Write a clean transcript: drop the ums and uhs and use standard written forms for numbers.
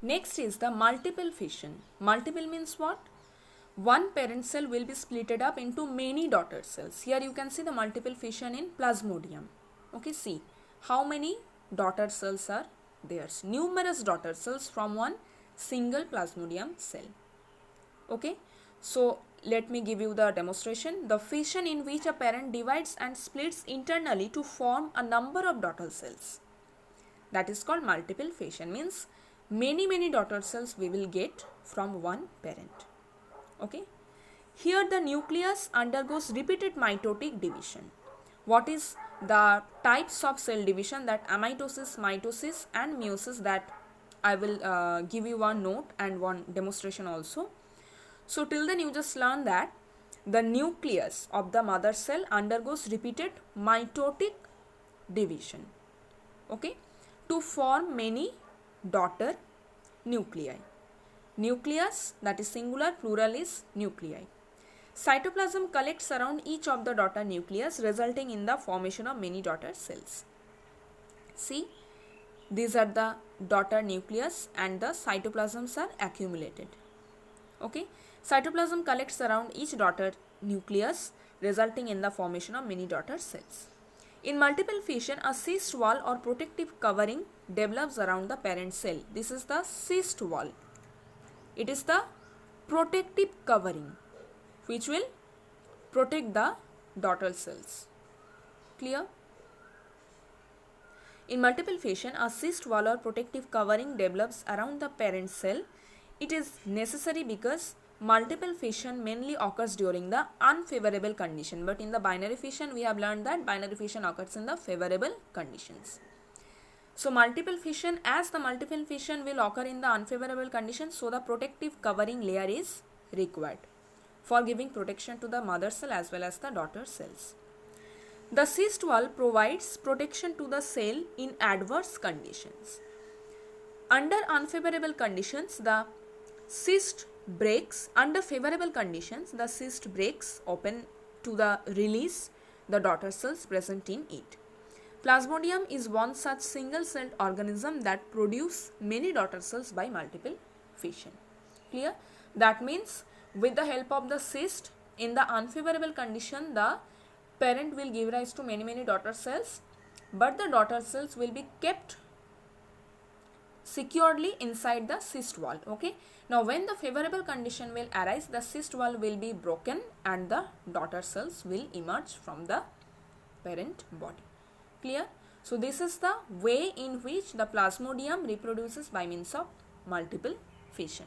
Next is the multiple fission. Multiple means what? One parent cell will be splitted up into many daughter cells. Here you can see the multiple fission in Plasmodium. Okay, see how many daughter cells are there. Numerous daughter cells from one single Plasmodium cell. Okay, so let me give you the demonstration. The fission in which a parent divides and splits internally to form a number of daughter cells. That is called multiple fission, means many daughter cells we will get from one parent. Okay, here the nucleus undergoes repeated mitotic division. What is the types of cell division? That amitosis, mitosis and meiosis, that I will give you one note and one demonstration also. So till then you just learn that the nucleus of the mother cell undergoes repeated mitotic division, okay, to form many daughter nuclei. Nucleus, that is singular, plural is nuclei. Cytoplasm collects around each of the daughter nucleus, resulting in the formation of many daughter cells. See, these are the daughter nucleus and the cytoplasms are accumulated. Okay, cytoplasm collects around each daughter nucleus, resulting in the formation of many daughter cells. In multiple fission, a cyst wall or protective covering develops around the parent cell. This is the cyst wall. It is the protective covering which will protect the daughter cells. Clear? In multiple fission, a cyst wall or protective covering develops around the parent cell. It is necessary because multiple fission mainly occurs during the unfavorable condition, but in the binary fission we have learned that binary fission occurs in the favorable conditions. So multiple fission, as the multiple fission will occur in the unfavorable conditions, so the protective covering layer is required for giving protection to the mother cell as well as the daughter cells. The cyst wall provides protection to the cell in adverse conditions. Under unfavorable conditions, the cyst breaks. Under favorable conditions, the cyst breaks open to the release the daughter cells present in it. Plasmodium is one such single-celled organism that produce many daughter cells by multiple fission. Clear? That means with the help of the cyst, in the unfavorable condition, the parent will give rise to many daughter cells, but the daughter cells will be kept securely inside the cyst wall. Okay. Now when the favorable condition will arise, the cyst wall will be broken and the daughter cells will emerge from the parent body. Clear? So this is the way in which the Plasmodium reproduces by means of multiple fission.